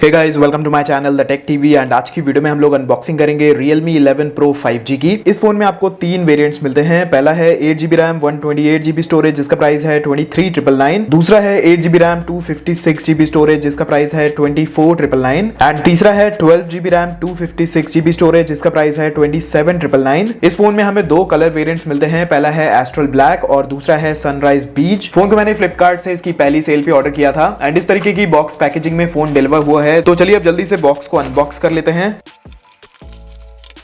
Hey guys, welcome to my channel the tech TV. And आज की video में हम लोग अनबॉक्सिंग करेंगे Realme 11 Pro 5G की। इस फोन में आपको तीन वेरिएंट्स मिलते हैं। पहला है 8GB रैम 128GB स्टोरेज जिसका प्राइस है 23,999। दूसरा है 8GB रैम 256GB स्टोरेज जिसका प्राइस है 24,999। एंड तीसरा है 12GB रैम 256GB स्टोरेज जिसका प्राइस है 27,999। इस फोन में हमें दो कलर वेरिएंट्स मिलते हैं। पहला है एस्ट्रल ब्लैक और दूसरा है सनराइज बीच। फोन को मैंने फ्लिपकार्ट से इसकी पहली सेल पे ऑर्डर किया था एंड इस तरीके की बॉक्स पैकेजिंग में फोन डिलीवर हुआ है। तो चलिए अब जल्दी से बॉक्स को अनबॉक्स कर लेते हैं।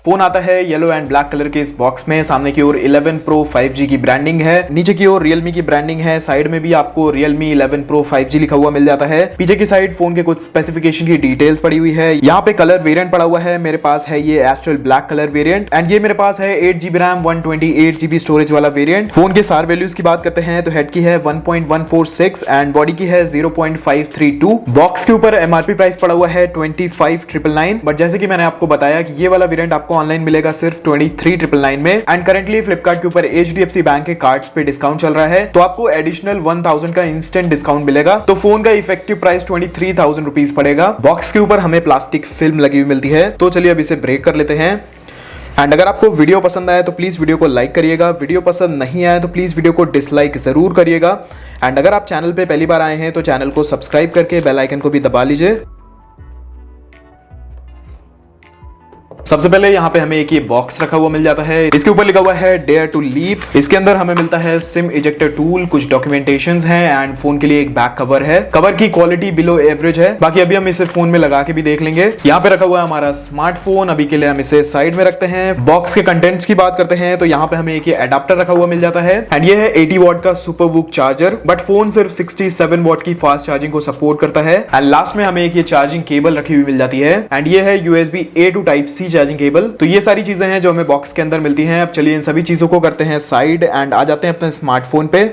फोन आता है येलो एंड ब्लैक कलर के इस बॉक्स में। सामने की ओर 11 Pro 5G की ब्रांडिंग है, नीचे की ओर Realme की ब्रांडिंग है, साइड में भी आपको Realme 11 Pro 5G लिखा हुआ मिल जाता है। पीछे की साइड फोन के कुछ स्पेसिफिकेशन की डिटेल्स पड़ी हुई है। यहाँ पे कलर वेरिएंट पड़ा हुआ है। मेरे पास है ये astral black colour variant and ये मेरे पास है 8GB रैम 128GB स्टोरेज वाला वेरिएंट। फोन के सार वैल्यूज की बात करते हैं तो हेड की है 1.146 एंड बॉडी की है 0.532। बॉक्स के ऊपर MRP प्राइस पड़ा हुआ है 25,999, बट जैसे कि मैंने आपको बताया कि ये वाला वेरिएंट आपको ऑनलाइन मिलेगा सिर्फ 23,999 में। एंड करंटली फ्लिपकार्ट के ऊपर HDFC बैंक के कार्ड्स पे डिस्काउंट चल रहा है, तो आपको एडिशनल 1000 का इंस्टेंट डिस्काउंट मिलेगा। तो फोन का इफेक्टिव प्राइस 23,000 रुपीज पड़ेगा। बॉक्स के ऊपर हमें प्लास्टिक फिल्म लगी हुई मिलती है। तो चलिए अब इसे ब्रेक कर लेते हैं। एंड अगर आपको वीडियो पसंद आया तो प्लीज वीडियो को लाइक करिएगा। वीडियो पसंद नहीं आया तो प्लीज वीडियो को डिसलाइक जरूर करिएगा। एंड अगर आप चैनल पे पहली बार आए हैं तो चैनल को सब्सक्राइब करके बेल आइकन को भी दबा लीजिए। सबसे पहले यहाँ पे हमें एक ये बॉक्स रखा हुआ मिल जाता है। इसके ऊपर लिखा हुआ है डेयर टू लीव। इसके अंदर हमें मिलता है सिम इजेक्टर टूल, कुछ डॉक्यूमेंटेशंस हैं एंड फोन के लिए एक बैक कवर है। कवर की क्वालिटी बिलो एवरेज है, बाकी अभी हम इसे फोन में लगा के भी देख लेंगे। यहाँ पे रखा हुआ है हमारा स्मार्टफोन। अभी के लिए हम इसे साइड में रखते हैं। बॉक्स के कंटेंट्स की बात करते हैं तो यहाँ पे हमें एक एडाप्टर रखा हुआ मिल जाता है एंड ये है 80 वॉट का super VOOC charger, but phone सिर्फ 67 वॉट की फास्ट चार्जिंग को सपोर्ट करता है। एंड लास्ट में हमें एक ये चार्जिंग केबल रखी हुई मिल जाती है एंड ये है USB A to Type C charging cable. तो ये सारी चीजें हैं जो हमें बॉक्स के अंदर मिलती हैं। अब चलिए इन सभी चीजों को करते हैं साइड एंड आ जाते हैं अपने स्मार्टफोन पे।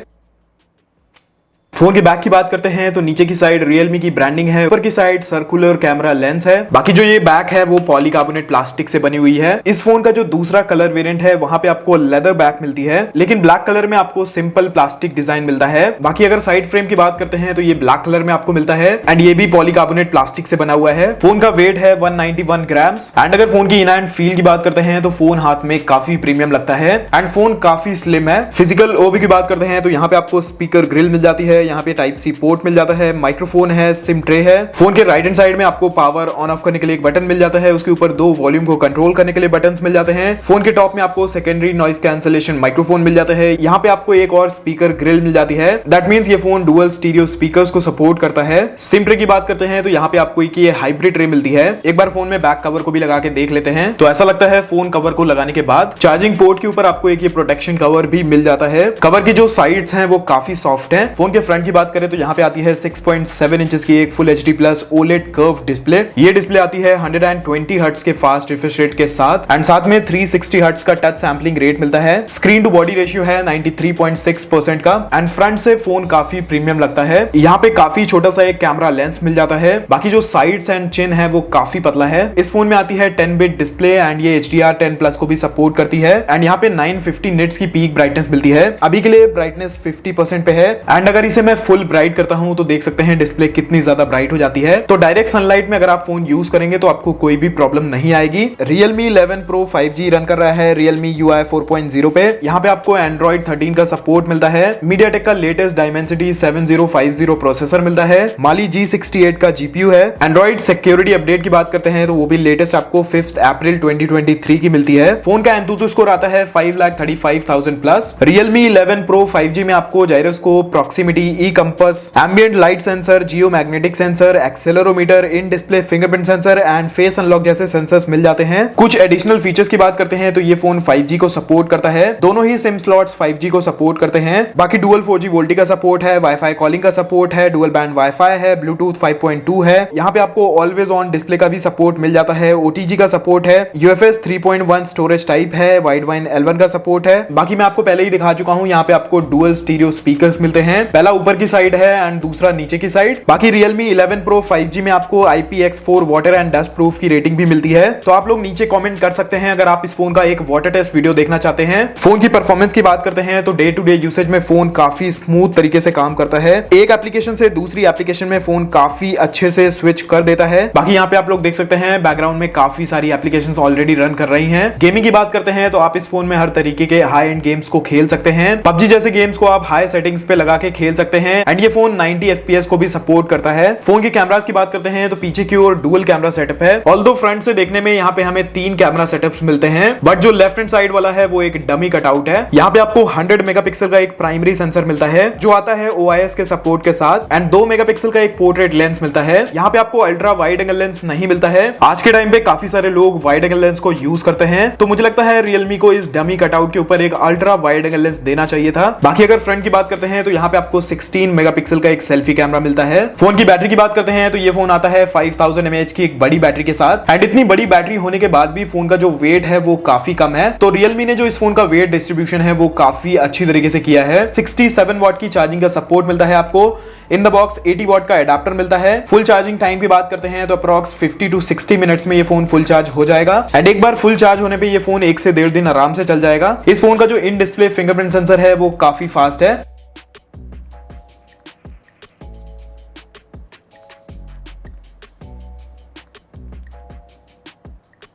फोन के बैक की बात करते हैं तो नीचे की साइड Realme की ब्रांडिंग है, ऊपर की साइड सर्कुलर कैमरा लेंस है। बाकी जो ये बैक है वो पॉलीकार्बोनेट प्लास्टिक से बनी हुई है। इस फोन का जो दूसरा कलर वेरिएंट है वहां पे आपको लेदर बैक मिलती है, लेकिन ब्लैक कलर में आपको सिंपल प्लास्टिक डिजाइन मिलता है। बाकी अगर साइड फ्रेम की बात करते हैं तो ये ब्लैक कलर में आपको मिलता है एंड ये भी पॉलीकार्बोनेट प्लास्टिक से बना हुआ है। फोन का वेट है 191 ग्राम्स। एंड अगर फोन की इन हैंड फील की बात करते हैं तो फोन हाथ में काफी प्रीमियम लगता है एंड फोन काफी स्लिम है। फिजिकल ओवी की बात करते हैं तो यहाँ पे आपको स्पीकर ग्रिल मिल जाती है, यहाँ पे टाइप सी पोर्ट मिल जाता है, माइक्रोफोन है, सिम ट्रे है। फोन के राइट हैंड साइड में आपको पावर ऑन ऑफ करने के लिए एक बटन मिल जाता है, उसके ऊपर दो वॉल्यूम को कंट्रोल करने के लिए बटन्स मिल जाते हैं। फोन के टॉप में आपको सेकेंडरी नॉइस कैंसलेशन माइक्रोफोन मिल जाता है। यहाँ पे आपको एक और स्पीकर ग्रिल मिल जाती है। दैट मींस ये फोन डुअल स्टीरियो स्पीकर्स को सपोर्ट करता है। सिम ट्रे की बात करते हैं तो यहाँ पे आपको एक ये हाइब्रिड ट्रे मिलती है। एक बार फोन में बैक कवर को भी लगा के देख लेते हैं तो ऐसा लगता है फोन कवर को लगाने के बाद। चार्जिंग पोर्ट के ऊपर आपको एक ये प्रोटेक्शन कवर भी मिल जाता है। कवर की जो साइड्स हैं वो काफी सॉफ्ट हैं। फोन के फ्रंट की बात करें तो यहाँ पे आती है 6.7 इंचेस की एक full HD plus OLED curve display. ये डिस्प्ले आती है 120 हर्ट्ज के फास्ट रिफ्रेश रेट के साथ एंड साथ में 360 हर्ट्ज का टच सैंपलिंग रेट मिलता है। स्क्रीन टू बॉडी रेशियो है 93.6% का एंड फ्रंट से फोन काफी प्रीमियम लगता है। यहाँ पे काफी छोटा सा एक कैमरा लेंस मिल जाता है। बाकी जो साइड्स एंड चिन है वो काफी पतला है। इस फोन में आती है 10 बिट डिस्प्ले एंड ये HDR10 प्लस को भी सपोर्ट करती है एंड यहाँ पे 950 निट्स की पीक ब्राइटनेस मिलती है। अभी के लिए ब्राइटनेस 50% पे है एंड अगर इसे मैं फुल ब्राइट करता हूं तो देख सकते हैं डिस्प्ले कितनी ज्यादा ब्राइट हो जाती है। तो डायरेक्ट सनलाइट में अगर आप फोन यूज करेंगे तो आपको कोई भी प्रॉब्लम नहीं आएगी। Realme 11 Pro 5G रन कर रहा है Realme UI 4.0 पे। यहाँ पे आपको Android 13 का सपोर्ट मिलता है। MediaTek का लेटेस्ट Dimensity 7050 प्रोसेसर मिलता है। Mali G68 का GPU है। Android सिक्योरिटी अपडेट की बात करते हैं तो वो भी लेटेस्ट आपको 5 अप्रैल 2023 की मिलती है। फोन का Antutu स्कोर आता है 5,35,000 प्लस। Realme 11 Pro 5G में आपको gyroscope, proximity, e compass, ambient light sensor, Jio magnetic sensor, accelerometer, in display fingerprint sensor and face unlock जैसे सेंसर्स मिल जाते हैं। कुछ एडिशनल फीचर्स की बात करते हैं तो ये फोन 5G को सपोर्ट करता है। दोनों ही सिम स्लॉट्स 5G को सपोर्ट करते हैं। बाकी डुअल 4G वोल्टी का सपोर्ट है, वाईफाई कॉलिंग का सपोर्ट है, डुअल बैंड वाईफाई है, ब्लूटूथ 5.2 है। यहाँ पे आपको ऑलवेज ऑन डिस्प्ले का भी सपोर्ट मिल जाता है, OTG का सपोर्ट है, UFS 3.1 स्टोरेज टाइप है, वाइड वाइन L1 का सपोर्ट है। बाकी मैं आपको पहले ही दिखा चुका हूँ, यहाँ पे आपको डुअल स्टीरियो स्पीकर्स मिलते हैं। पहला ऊपर की साइड है एंड दूसरा नीचे की साइड। बाकी Realme 11 Pro 5G में आपको IPX4 water and dust proof की रेटिंग भी मिलती है। तो आप लोग नीचे कमेंट कर सकते हैं अगर आप इस फोन का एक वाटर टेस्ट वीडियो देखना चाहते हैं। फोन की परफॉर्मेंस की बात करते हैं तो डे टू डे यूसेज में फोन काफी स्मूथ तरीके से काम करता है। एक एप्लीकेशन से दूसरी एप्लीकेशन में फोन काफी अच्छे से स्विच कर देता है। बाकी यहाँ पे आप लोग देख सकते हैं बैकग्राउंड में काफी सारी एप्लीकेशंस ऑलरेडी रन कर रही हैं। गेमिंग की बात करते हैं तो आप इस फोन में हर तरीके के हाई एंड गेम्स को खेल सकते हैं। PUBG जैसे गेम्स को आप हाई सेटिंग्स पे लगा के खेल सकते हैं एंड ये फोन 90 FPS को भी सपोर्ट करता है। फोन के कैमरास की बात करते हैं तो पीछे की ओर डुअल कैमरा सेटअप है। ऑल्दो फ्रंट से देखने में यहाँ पे हमें 3 कैमरा सेटअप्स मिलते हैं, बट जो लेफ्ट हैंड साइड वाला है वो एक डमी कटआउट है। यहाँ पे आपको 100 मेगापिक्सल का एक प्राइमरी सेंसर मिलता है जो आता है OIS के सपोर्ट के साथ एंड 2 मेगापिक्सल का एक पोर्ट्रेट लेंस मिलता है। यहाँ पे आपको अल्ट्रा वाइड एंगल लेंस नहीं मिलता है। आज के टाइम पे काफी सारे लोग वाइड एंगल लेंस को यूज करते हैं, तो मुझे लगता है Realme को इस डमी कटआउट के ऊपर एक अल्ट्रा वाइड एंगल लेंस देना चाहिए था। बाकी अगर फ्रंट की बात करते हैं तो यहाँ पे आपको 16 मेगापिक्सल का एक सेल्फी कैमरा मिलता है। फोन की बैटरी की बात करते हैं तो ये फोन आता है 5000 mAh की एक बड़ी बैटरी के साथ एंड इतनी बड़ी बैटरी होने के बाद भी फोन का जो वेट है वो काफी कम है। तो Realme ने जो इस फोन का वेट डिस्ट्रीब्यूशन है वो काफी अच्छी तरीके से किया है। 67 वाट की चार्जिंग का सपोर्ट मिलता है आपको। इन द बॉक्स 80 वाट का एडाप्टर मिलता है। फुल चार्जिंग टाइम की बात करते हैं तो अप्रॉक्स 50 to 60 मिनट्स में ये फोन फुल चार्ज हो जाएगा एंड एक बार फुल चार्ज होने पे ये फोन 1 से 1.5 दिन आराम से चल जाएगा। इस फोन का जो इन डिस्प्ले फिंगरप्रिंट सेंसर है वो काफी फास्ट है।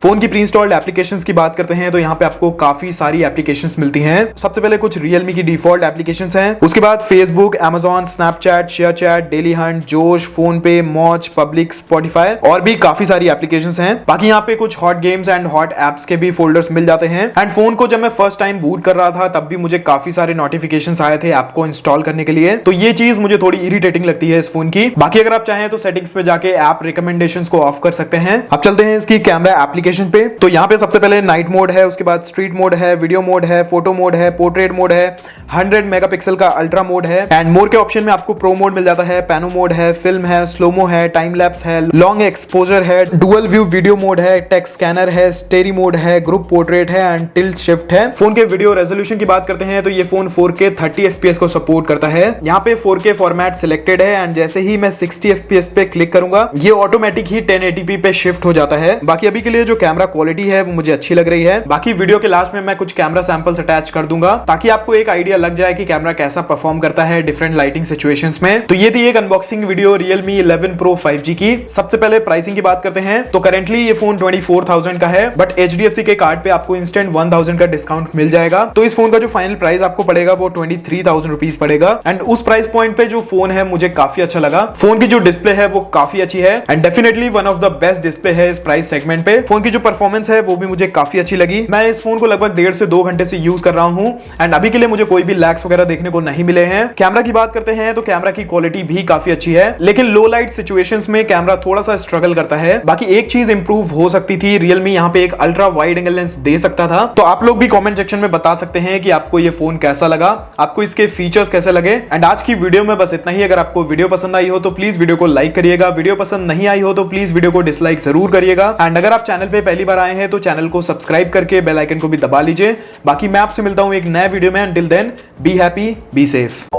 फोन की प्री इंस्टॉल्ड एप्लीकेशंस की बात करते हैं तो यहाँ पे आपको काफी सारी एप्लीकेशंस मिलती हैं। सबसे पहले कुछ Realme की डिफॉल्ट एप्लीकेशंस हैं, उसके बाद Facebook, Amazon, Snapchat, ShareChat, daily Hunt, जोश, फोन पे, मॉच, पब्लिक, Spotify और भी काफी सारी एप्लीकेशंस हैं। बाकी यहाँ पे कुछ hot games and hot apps के भी फोल्डर्स मिल जाते हैं एंड फोन को जब मैं फर्स्ट टाइम बूट कर रहा था तब भी मुझे काफी सारे नोटिफिकेशंस आए थे ऐप को इंस्टॉल करने के लिए, तो ये चीज मुझे थोड़ी इरिटेटिंग लगती है इस फोन की। बाकी अगर आप चाहें तो सेटिंग्स पे जाके ऐप रिकमेंडेशंस को ऑफ कर सकते हैं। अब चलते हैं इसकी कैमरा एप्लीकेशन पे। तो यहाँ पे सबसे पहले नाइट मोड है, उसके बाद स्ट्रीट मोड है, वीडियो मोड है, फोटो मोड है, पोर्ट्रेट मोड है, 100 मेगापिक्सल का अल्ट्रा मोड है एंड मोड के ऑप्शन में आपको प्रो मोड मिल जाता है, पैनो मोड है, फिल्म है, स्लोमो है, टाइम लैप्स है, लॉन्ग एक्सपोजर है, डुअल व्यू वीडियो मोड है, टेक्स्ट स्कैनर है, स्टेरी मोड है, ग्रुप पोर्ट्रेट है एंड टिल्ट शिफ्ट है। फोन के वीडियो रेजोल्यूशन की बात करते हैं तो ये फोन 4K 30 FPS को सपोर्ट करता है। यहाँ पे 4K फॉर्मेट सिलेक्टेड है एंड जैसे ही मैं 60 FPS पे क्लिक करूंगा ये ऑटोमेटिक ही 1080p पे शिफ्ट हो जाता है। बाकी अभी के लिए जो कैमरा क्वालिटी है वो मुझे अच्छी लग रही है। बाकी वीडियो के लास्ट में मैं कुछ कैमरा सैंपल्स अटैच कर दूंगा ताकि आपको एक आइडिया लग जाए कि कैमरा कैसा परफॉर्म करता है डिफरेंट लाइटिंग सिचुएशंस में। तो ये थी एक unboxing video Realme 11 Pro 5G की। सबसे पहले प्राइसिंग की बात करते हैं तो करेंटली ये फोन 24,000 का है, बट HDFC के कार्ड पे आपको इंस्टेंट 1,000 का डिस्काउंट मिल जाएगा। तो इस फोन का जो फाइनल प्राइस आपको पड़ेगा वो 23,000 रुपीज पड़ेगा एंड उस प्राइस पॉइंट पे जो फोन है मुझे काफी अच्छा लगा। फोन की जो डिस्प्ले है वो काफी अच्छी है and definitely one of the best display है इस प्राइस सेगमेंट पे। फोन की जो परफॉर्मेंस है वो भी मुझे काफी अच्छी लगी। मैं इस फोन को लगभग 1.5 से 2 घंटे से यूज कर रहा हूं एंड अभी के लिए मुझे कोई भी लैग्स वगैरह देखने को नहीं मिले हैं। कैमरा की बात करते हैं तो कैमरा की क्वालिटी भी काफी अच्छी है, लेकिन लो लाइट सिचुएशंस में कैमरा थोड़ा सा स्ट्रगल करता है। बाकी एक चीज इंप्रूव हो सकती थी, Realme यहाँ पे एक अल्ट्रा वाइड एंगल लेंस दे सकता था। तो आप लोग भी कमेंट सेक्शन में बता सकते हैं कि आपको ये फोन कैसा लगा, आपको इसके फीचर्स कैसे लगे। एंड आज की वीडियो में बस इतना ही। अगर आपको वीडियो पसंद आई हो तो प्लीज वीडियो को लाइक करिएगा, वीडियो पसंद नहीं आई हो तो प्लीज वीडियो को डिसलाइक जरूर करिएगा एंड अगर आप चैनल पे पहली बार आए हैं तो चैनल को सब्सक्राइब करके बेल आइकन को भी दबा लीजिए। बाकी मैं आपसे मिलता हूं एक नए वीडियो में। Until then be happy, be safe.